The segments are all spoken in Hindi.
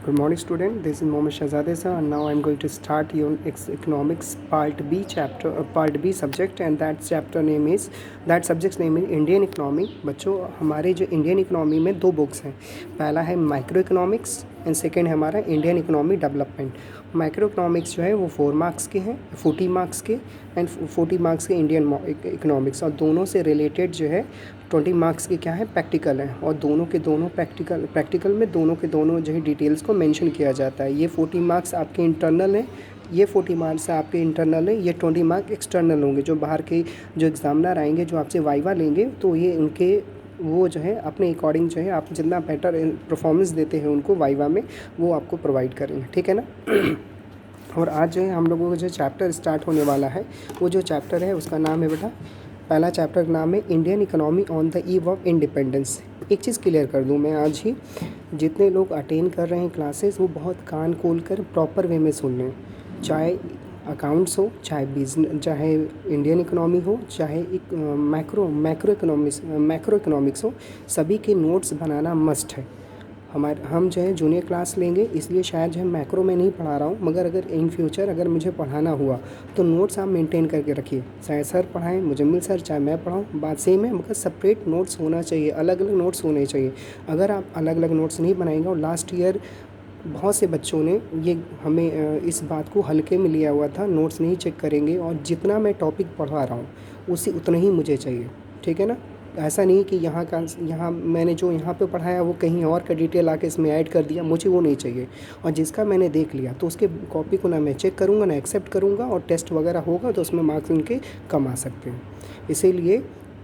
Good morning, student. This is Mohammed Shahzadeh sir, and now I'm going to start your economics part B chapter, part B subject, and that subject's name is Indian economy. बच्चों, हमारे जो इंडियन इकोनॉमी में दो बुक्स हैं. पहला है माइक्रो इकोनॉमिक्स एंड सेकेंड है हमारा Indian economy development. Micro economics जो है वो 4 मार्क्स के हैं, 40 मार्क्स के एंड 40 मार्क्स के इंडियन इकोनॉमिक्स, और दोनों से रिलेटेड जो है 20 मार्क्स के क्या है प्रैक्टिकल हैं, और दोनों के दोनों प्रैक्टिकल में दोनों के दोनों जो है डिटेल्स को मेंशन किया जाता है. ये 40 मार्क्स आपके इंटरनल हैं, ये 40 मार्क्स आपके इंटरनल हैं, ये 20 मार्क्स एक्सटर्नल होंगे. जो बाहर के जो एग्ज़ामिनर आएंगे जो आपसे वाइवा लेंगे तो ये उनके वो जो है अपने अकॉर्डिंग जो है आप जितना बेटर परफॉर्मेंस देते हैं उनको वाइवा में वो आपको प्रोवाइड करेंगे. ठीक है ना. और आज जो है हम लोगों का जो चैप्टर स्टार्ट होने वाला है वो जो चैप्टर है उसका नाम है बेटा, पहला चैप्टर का नाम है Indian economy on the eve of independence. एक चीज़ क्लियर कर दूं मैं आज ही, जितने लोग अटेंड कर रहे हैं क्लासेस वो बहुत कान खोल कर प्रॉपर वे में सुन लें. चाहे अकाउंट्स हो, चाहे बिजनेस, चाहे इंडियन इकोनॉमी हो, चाहे एक मैक्रो इकोनॉमिक्स हो, सभी के नोट्स बनाना मस्ट है. हम जो है जूनियर क्लास लेंगे इसलिए शायद जो है मैक्रो में नहीं पढ़ा रहा हूँ, मगर अगर इन फ्यूचर अगर मुझे पढ़ाना हुआ तो नोट्स आप मेंटेन करके रखिए. चाहे सर पढ़ाएं, मुजम्मिल सर, चाहे मैं पढ़ाऊँ, बात सेम है, मगर सेपरेट नोट्स होना चाहिए, अलग अलग नोट्स होने चाहिए. अगर आप अलग अलग नोट्स नहीं बनाएंगे, और लास्ट ईयर बहुत से बच्चों ने ये हमें इस बात को हल्के में लिया हुआ था, नोट्स नहीं चेक करेंगे और जितना मैं टॉपिक पढ़ा रहा हूँ उसी उतना ही मुझे चाहिए. ठीक है ना. ऐसा नहीं कि यहाँ मैंने जो यहाँ पे पढ़ाया वो कहीं और का डिटेल आके इसमें ऐड कर दिया, मुझे वो नहीं चाहिए. और जिसका मैंने देख लिया तो उसके कॉपी को ना मैं चेक करूँगा ना एक्सेप्ट करूँगा, और टेस्ट वगैरह होगा तो उसमें मार्क्स उनके कम आ सकते हैं. इसीलिए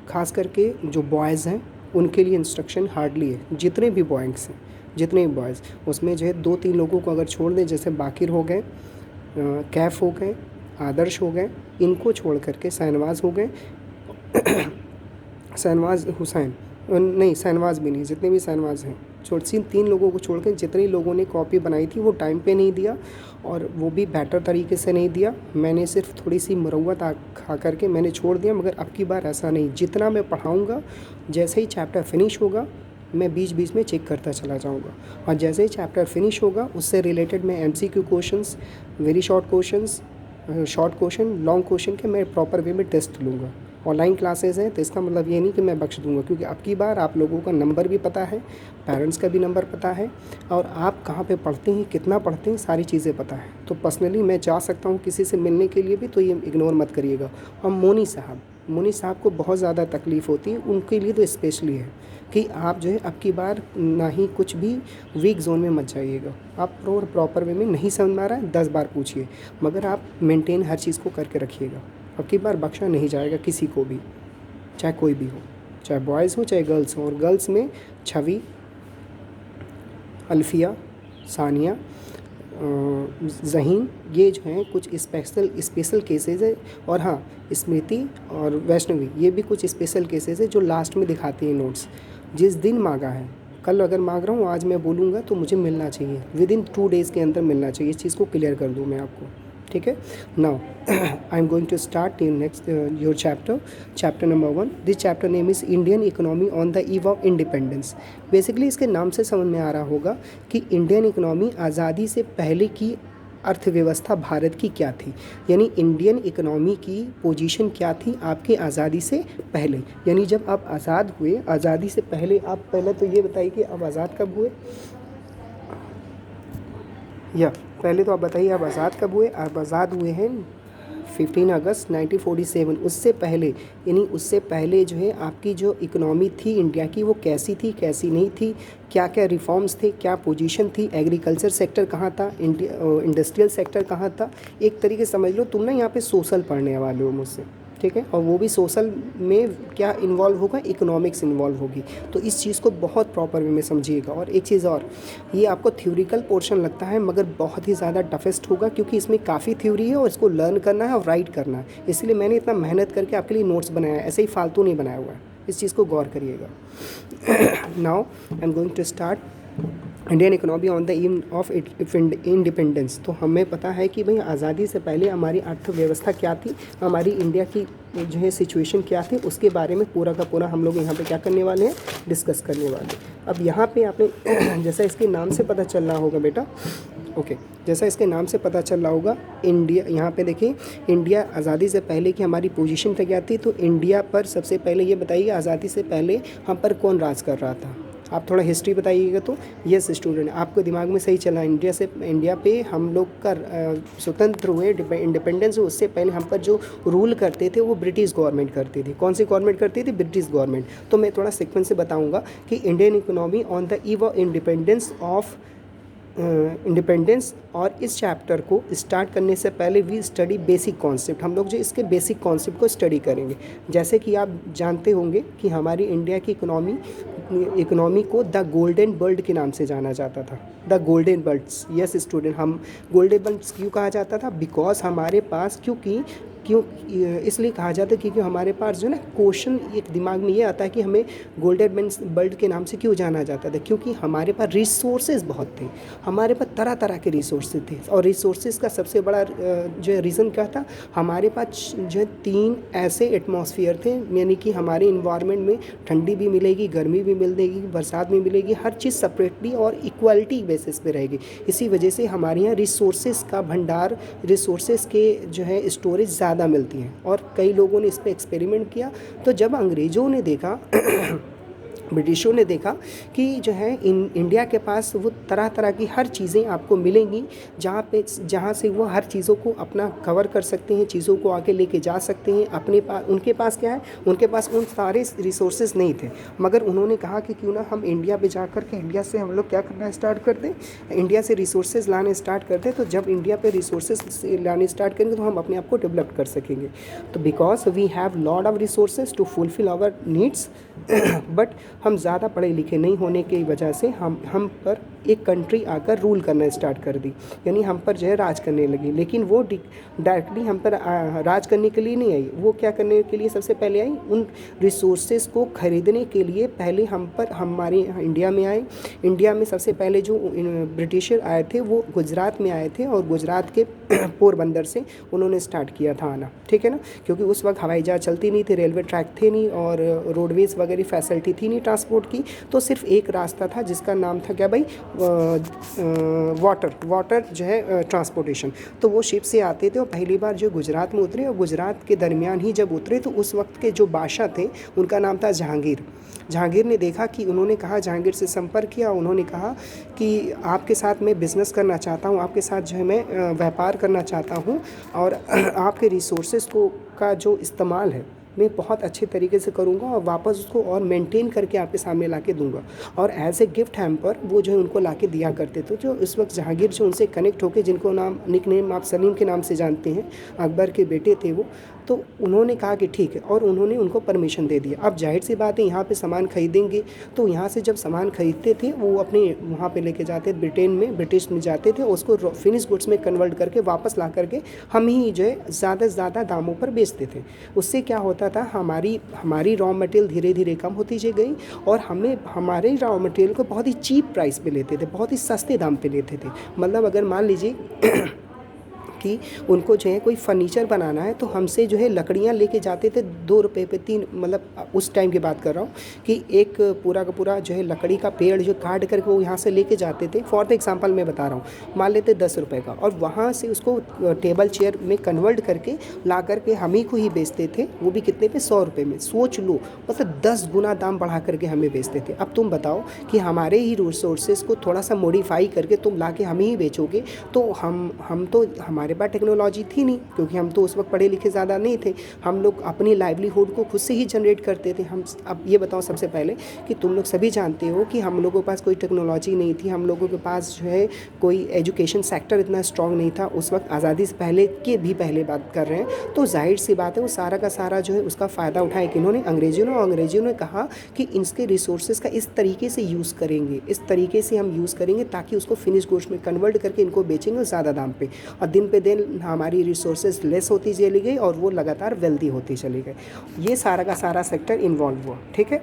ख़ास करके जो बॉयज़ हैं उनके लिए इंस्ट्रक्शन हार्डली है. जितने भी बॉयज़ हैं, जितने भी बॉयज़, उसमें जो है 2-3 लोगों को अगर छोड़ दें, जैसे बाकिर हो गए, कैफ़ हो गए, आदर्श हो गए, इनको छोड़ करके शाहनवाज़ हो गए, शाहनवाज़ हुसैन नहीं, शाहनवाज़ भी नहीं, जितने भी शाहनवाज़ हैं छोटी 3 लोगों को छोड़ कर जितने लोगों ने कॉपी बनाई थी वो टाइम पे नहीं दिया, और वो भी बेटर तरीके से नहीं दिया. मैंने सिर्फ थोड़ी सी मुरव्वत खा करके मैंने छोड़ दिया. मगर अब की बार ऐसा नहीं, जितना मैं पढ़ाऊँगा जैसे ही चैप्टर फिनिश होगा मैं बीच बीच में चेक करता चला जाऊँगा, और जैसे ही चैप्टर फिनिश होगा उससे रिलेटेड मैं MCQ questions, very short questions, short question, long question के मैं प्रॉपर वे में टेस्ट लूँगा. ऑनलाइन क्लासेस हैं तो इसका मतलब ये नहीं कि मैं बख्श दूंगा, क्योंकि अब की बार आप लोगों का नंबर भी पता है, पेरेंट्स का भी नंबर पता है, और आप कहाँ पे पढ़ते हैं, कितना पढ़ते हैं, सारी चीज़ें पता है. तो पर्सनली मैं जा सकता हूँ किसी से मिलने के लिए भी, तो ये इग्नोर मत करिएगा. और मोनी साहब को बहुत ज़्यादा तकलीफ़ होती है, उनके लिए तो स्पेशली है कि आप जो है अब की बार ना ही कुछ भी वीक जोन में मत जाइएगा. आप प्रॉपर वे में नहीं समझ में आ रहा है 10 बार पूछिए, मगर आप मेंटेन हर चीज़ को करके रखिएगा. अब की बार बख्शा नहीं जाएगा किसी को भी, चाहे कोई भी हो, चाहे बॉयज़ हो चाहे गर्ल्स हो. और गर्ल्स में छवि, अल्फिया, सानिया, ज़हीन, ये जो हैं कुछ स्पेशल केसेस है. और हाँ, स्मृति और वैष्णवी, ये भी कुछ स्पेशल केसेस है जो लास्ट में दिखाती हैं नोट्स. जिस दिन मांगा है, कल अगर मांग रहा हूँ, आज मैं बोलूँगा तो मुझे मिलना चाहिए, विदिन 2 डेज़ के अंदर मिलना चाहिए. इस चीज़ को क्लियर कर दूँ मैं आपको. ठीक है. Now I am going to start in next your chapter number 1. This chapter name is Indian economy on the eve of independence. Basically इसके नाम से समझ में आ रहा होगा कि इंडियन इकोनॉमी आज़ादी से पहले की अर्थव्यवस्था भारत की क्या थी, यानी इंडियन इकोनॉमी की पोजीशन क्या थी आपके आज़ादी से पहले. यानी जब आप आज़ाद हुए, आज़ादी से पहले आप पहले तो ये बताइए कि आप आज़ाद कब हुए, या पहले तो आप बताइए आप आज़ाद कब हुए. आप आज़ाद हुए हैं 15 अगस्त 1947. उससे पहले, यानी उससे पहले जो है आपकी जो इकोनॉमी थी इंडिया की वो कैसी थी, कैसी नहीं थी, क्या क्या रिफॉर्म्स थे, क्या पोजीशन थी, एग्रीकल्चर सेक्टर कहाँ था, इंडस्ट्रियल सेक्टर कहाँ था. एक तरीके से समझ लो तुम ना यहाँ पे सोशल पढ़ने वाले हो मुझसे. ठीक है. और वो भी सोशल में क्या इन्वॉल्व होगा, इकोनॉमिक्स इन्वॉल्व होगी. तो इस चीज़ को बहुत प्रॉपर वे में समझिएगा. और एक चीज़ और, ये आपको थ्योरिकल पोर्शन लगता है मगर बहुत ही ज़्यादा टफेस्ट होगा, क्योंकि इसमें काफ़ी थ्योरी है और इसको लर्न करना है और राइट करना है. इसलिए मैंने इतना मेहनत करके आपके लिए नोट्स बनाया है, ऐसे ही फालतू नहीं बनाया हुआ है. इस चीज़ को गौर करिएगा. Now I am going to start Indian economy on the eve of independence. तो हमें पता है कि भाई आज़ादी से पहले हमारी अर्थव्यवस्था क्या थी, हमारी इंडिया की जो है सिचुएशन क्या थी, उसके बारे में पूरा का पूरा हम लोग यहाँ पे क्या करने वाले हैं, डिस्कस करने वाले हैं। अब यहाँ पे आपने जैसा इसके नाम से पता चल रहा होगा बेटा, ओके, जैसा इसके नाम से पता चल रहा होगा, इंडिया, यहाँ पे देखिए इंडिया आज़ादी से पहले की हमारी पोजीशन क्या थी। तो इंडिया पर सबसे पहले ये बताइए, आज़ादी से पहले हम पर कौन राज कर रहा था। आप थोड़ा हिस्ट्री बताइएगा। तो यस स्टूडेंट, आपको दिमाग में सही चला, इंडिया पे हम लोग का स्वतंत्र हुए, इंडिपेंडेंस हुए, उससे पहले हम पर जो रूल करते थे वो ब्रिटिश गवर्नमेंट करती थी। कौन सी गवर्नमेंट करती थी? British government. तो मैं थोड़ा सीक्वेंस से बताऊंगा कि Indian economy on the eve of independence, और इस चैप्टर को स्टार्ट करने से पहले वी स्टडी बेसिक कॉन्सेप्ट। हम लोग जो इसके बेसिक कॉन्सेप्ट को स्टडी करेंगे। जैसे कि आप जानते होंगे कि हमारी इंडिया की इकोनॉमी को द गोल्डन बर्ड के नाम से जाना जाता था। The golden birds, yes student, हम गोल्डन बर्ड्स क्यों कहा जाता था? बिकॉज हमारे पास क्यों इसलिए कहा जाता है क्योंकि हमारे पास जो है ना क्वेश्चन एक दिमाग में ये आता है कि हमें गोल्डन बर्ड के नाम से क्यों जाना जाता था। क्योंकि हमारे पास रिसोर्सेज बहुत थे, हमारे पास तरह तरह के रिसोर्सेज थे। और रिसोर्सेज का सबसे बड़ा जो रीज़न क्या था, हमारे पास जो है 3 ऐसे एटमॉस्फेयर थे, यानी कि हमारे इन्वायरमेंट में ठंडी भी मिलेगी, गर्मी भी मिलेगी, बरसात भी मिलेगी, हर चीज़ सेपरेटली और इक्वालिटी बेसिस पे रहेगी। इसी वजह से हमारे यहाँ रिसोर्सेज का भंडार, रिसोर्सेज के जो है स्टोरेज ज़्यादा मिलती हैं। और कई लोगों ने इस पे एक्सपेरिमेंट किया। तो जब अंग्रेज़ों ने देखा ब्रिटिशों ने देखा कि जो है इंडिया के पास वो तरह तरह की हर चीज़ें आपको मिलेंगी, जहाँ से वो हर चीज़ों को अपना कवर कर सकते हैं, चीज़ों को आगे लेके जा सकते हैं। अपने पास, उनके पास क्या है, उनके पास उन सारे रिसोर्सेज नहीं थे। मगर उन्होंने कहा कि क्यों ना हम इंडिया पे जा कर के इंडिया से हम लोग क्या करना स्टार्ट कर दें, इंडिया से रिसोर्सेज लाने स्टार्ट करते। तो जब इंडिया पे रिसोर्सेज लाने स्टार्ट करेंगे तो हम अपने आप को डेवलप कर सकेंगे। तो because we have lot of resources to fulfil our needs, but हम ज़्यादा पढ़े लिखे नहीं होने की वजह से हम पर एक कंट्री आकर रूल करना स्टार्ट कर दी, यानी हम पर जो है राज करने लगी। लेकिन वो डायरेक्टली हम पर राज करने के लिए नहीं आई। वो क्या करने के लिए सबसे पहले आई, उन रिसोर्सेज को खरीदने के लिए पहले हमारे इंडिया में आए। इंडिया में सबसे पहले जो ब्रिटिशर आए थे वो गुजरात में आए थे, और गुजरात के पोरबंदर से उन्होंने स्टार्ट किया था आना, ठीक है ना। क्योंकि उस वक्त हवाई जहाज चलती नहीं थी, रेलवे ट्रैक थे नहीं, और रोडवेज़ वगैरह फैसिलिटी थी नहीं ट्रांसपोर्ट की। तो सिर्फ एक रास्ता था जिसका नाम था क्या भाई, वाटर जो है ट्रांसपोर्टेशन। तो वो शिप से आते थे और पहली बार जो गुजरात में उतरे, और गुजरात के दरमियान ही जब उतरे तो उस वक्त के जो बादशाह थे उनका नाम था जहांगीर ने देखा कि, उन्होंने कहा, जहांगीर से संपर्क किया। उन्होंने कहा कि आपके साथ मैं बिज़नेस करना चाहता हूँ, आपके साथ जो है मैं व्यापार करना चाहता हूँ, और आपके रिसोर्सेज का जो इस्तेमाल है मैं बहुत अच्छे तरीके से करूँगा, और वापस उसको और मेंटेन करके आपके सामने ला के दूँगा। और एज ए गिफ्ट हैम्पर वो जो है उनको ला के दिया करते थे। जो इस वक्त जहांगीर जो उनसे कनेक्ट होके, जिनको निक नेम आप सलीम के नाम से जानते हैं, अकबर के बेटे थे वो, तो उन्होंने कहा कि ठीक है, और उन्होंने उनको परमिशन दे दिया। अब जाहिर सी बात है, यहाँ पे सामान खरीदेंगे, तो यहाँ से जब सामान खरीदते थे वो अपने वहाँ पे लेके जाते, ब्रिटिश में जाते थे, उसको फिनिश गुड्स में कन्वर्ट करके वापस ला करके हम ही जो है ज़्यादा से ज़्यादा दामों पर बेचते थे। उससे क्या होता था, हमारी रॉ मटेरियल धीरे धीरे कम होती जी गई, और हमारे रॉ मटेरियल को बहुत ही चीप प्राइस पे लेते थे, बहुत ही सस्ते दाम पे लेते थे। मतलब अगर मान लीजिए कि उनको जो है कोई फर्नीचर बनाना है, तो हमसे जो है लकड़ियाँ लेके जाते थे 2 रुपये पे 3, मतलब उस टाइम की बात कर रहा हूँ कि एक पूरा का पूरा जो है लकड़ी का पेड़ जो काट करके वो यहाँ से लेके जाते थे। फॉर द एग्जांपल मैं बता रहा हूँ, मान लेते 10 रुपये का, और वहाँ से उसको टेबल चेयर में कन्वर्ट करके ला करके हम ही को ही बेचते थे। वो भी कितने पे? 100 रुपये में। सोच लो, मतलब 10 गुना दाम बढ़ा करके हमें बेचते थे। अब तुम बताओ कि हमारे ही रिसोर्सेज को थोड़ा सा मॉडिफाई करके तुम ला के हम ही बेचोगे, तो हम तो, हमारे पास टेक्नोलॉजी थी नहीं, क्योंकि हम तो उस वक्त पढ़े लिखे ज़्यादा नहीं थे। हम लोग अपनी लाइवलीहुड को खुद से ही जनरेट करते थे। अब ये बताओ सबसे पहले कि तुम लोग सभी जानते हो कि हम लोगों के पास कोई टेक्नोलॉजी नहीं थी, हम लोगों के पास जो है कोई एजुकेशन सेक्टर इतना स्ट्रॉन्ग नहीं था उस वक्त, आज़ादी से पहले की भी पहले बात कर रहे हैं। तो जाहिर सी बात है वो सारा का सारा जो है उसका फ़ायदा उठाया किन्होंने? अंग्रेज़ों ने कहा कि इसके रिसोर्सेज का इस तरीके से यूज़ करेंगे, इस तरीके से हम यूज़ करेंगे ताकि उसको फिनिश गुड्स में कन्वर्ट करके इनको बेचेंगे ज़्यादा दाम पे, और दिन पे दिन हमारी रिसोर्सेज लेस होती चली गई और वो लगातार वेल्दी होती चली गई। ये सारा का सारा सेक्टर इन्वॉल्व हुआ, ठीक है।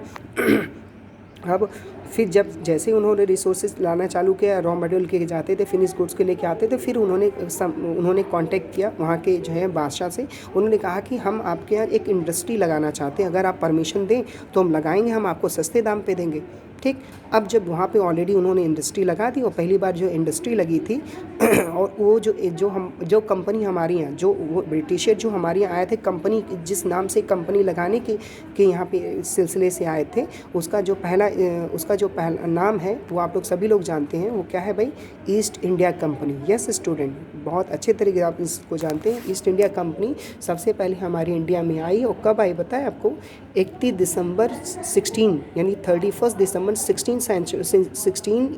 अब फिर जब जैसे उन्होंने रिसोर्सेज लाना चालू किया, रॉ मटेरियल के जाते थे, फिनिश गुड्स के लेके आते थे, फिर उन्होंने कांटेक्ट किया वहाँ के जो है बादशाह से। उन्होंने कहा कि हम आपके यहाँ एक इंडस्ट्री लगाना चाहते हैं, अगर आप परमिशन दें तो हम लगाएंगे, हम आपको सस्ते दाम पे देंगे। ठीक, अब जब वहाँ पे ऑलरेडी उन्होंने इंडस्ट्री लगा दी, और पहली बार जो इंडस्ट्री लगी थी और वो जो कंपनी हमारी यहाँ, जो वो ब्रिटिशर जो हमारे यहाँ आए थे, कंपनी जिस नाम से कंपनी लगाने के यहाँ पे सिलसिले से आए थे, उसका जो पहला नाम है वो आप लोग सभी लोग जानते हैं, वो क्या है भाई? East India company. Yes student, बहुत अच्छे तरीके से आप इसको जानते हैं। ईस्ट इंडिया कंपनी सबसे पहले हमारी इंडिया में आई, और कब आई बताएं आपको? 31 दिसंबर 16 यानी 31 दिसंबर 1600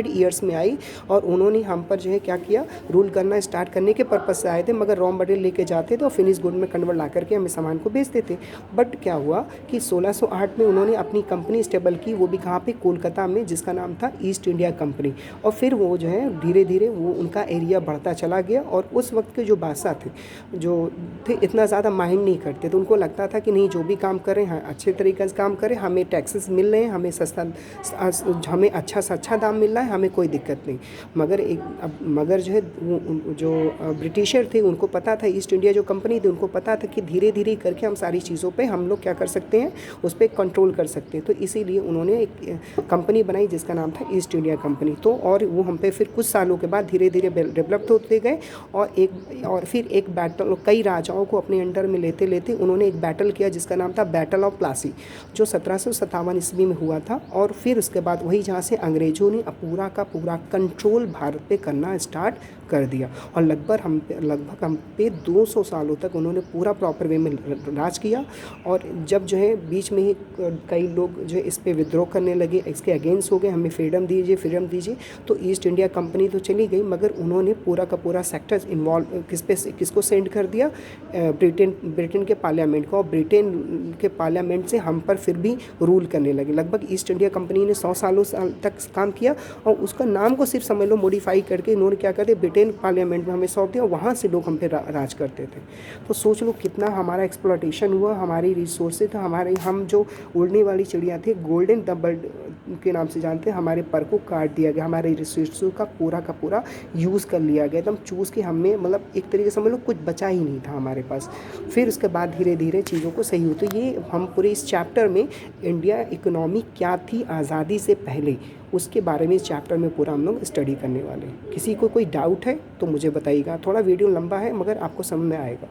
ईयर्स में आई। और उन्होंने हम पर जो है क्या किया? रूल करना स्टार्ट करने के पर्पज़ से आए थे, मगर रॉ मटेरियल लेके जाते थे और फिनिश गुड में कन्वर्ट ला करके हमें सामान को बेचते थे। बट क्या हुआ कि 1608 में उन्होंने अपनी कंपनी स्टेबल की, वो भी कहाँ पे? कोलकाता में, जिसका नाम था ईस्ट इंडिया कंपनी। और फिर वो जो है धीरे धीरे वो उनका एरिया बढ़ता चला गया, और उस वक्त के जो बादशाह थे इतना ज़्यादा माइंड नहीं करते थे। उनको लगता था कि नहीं, जो भी काम करें हाँ अच्छे तरीके से काम करें, हमें टैक्सेस मिल रहे हैं, हमें सस्ता, हमें अच्छा से अच्छा दाम मिल रहा है, हमें कोई दिक्कत नहीं। मगर जो है जो ब्रिटिशर थे उनको पता था, ईस्ट इंडिया जो कंपनी थी उनको पता था कि धीरे धीरे करके हम सारी चीज़ों पे हम लोग क्या कर सकते हैं? उस पर कंट्रोल कर सकते हैं। तो इसीलिए उन्होंने एक कंपनी बनाई जिसका नाम था ईस्ट इंडिया कंपनी। तो और वो हम पे फिर कुछ सालों के बाद धीरे धीरे डेवलप होते गए, और फिर एक बैटल, कई राजाओं को अपने अंडर में लेते लेते उन्होंने एक बैटल किया जिसका नाम था बैटल ऑफ प्लासी, जो 1757 ईस्वी में हुआ था। और फिर उसके बाद वही जहाँ से अंग्रेज़ों ने पूरा का पूरा कंट्रोल भारत पे करना स्टार्ट कर दिया, और लगभग हम पे 200 सालों तक उन्होंने पूरा प्रॉपर वे में राज किया। और जब जो है बीच में ही कई लोग जो है इस पे विद्रोह करने लगे, इसके अगेंस्ट हो गए, हमें फ्रीडम दीजिए, तो ईस्ट इंडिया कंपनी तो चली गई, मगर उन्होंने पूरा का पूरा सेक्टर इन्वॉल्व किसको सेंड कर दिया? ब्रिटेन के पार्लियामेंट को। और ब्रिटेन के पार्लियामेंट से हम पर फिर भी रूल करने लगे। लगभग ईस्ट इंडिया कंपनी ने 100 सालों तक काम किया, और उसका नाम को सिर्फ समझ लो मॉडिफाई करके इन्होंने क्या करते, ब्रिटेन पार्लियामेंट में हमें सौंप दिया, और वहाँ से लोग हम पे राज करते थे। तो सोच लो कितना हमारा एक्सप्लॉयटेशन हुआ, हमारी रिसोर्सेज था, हम जो उड़ने वाली चिड़िया थे, गोल्डन बर्ड के नाम से जानते हैं, हमारे पर को काट दिया गया, हमारे रिसोर्सों का पूरा यूज़ कर लिया गया, एकदम चूज़ के हमें, मतलब एक तरीके से समझ लो कुछ बचा ही नहीं था हमारे पास। फिर उसके बाद धीरे धीरे चीज़ों को सही हुई। तो ये हम पूरे इस चैप्टर में इंडिया इकोनॉमी क्या थी आज़ादी से पहले, उसके बारे में इस चैप्टर में पूरा हम लोग स्टडी करने वाले हैं। किसी को कोई डाउट है तो मुझे बताइएगा। थोड़ा वीडियो लंबा है मगर आपको समझ में आएगा।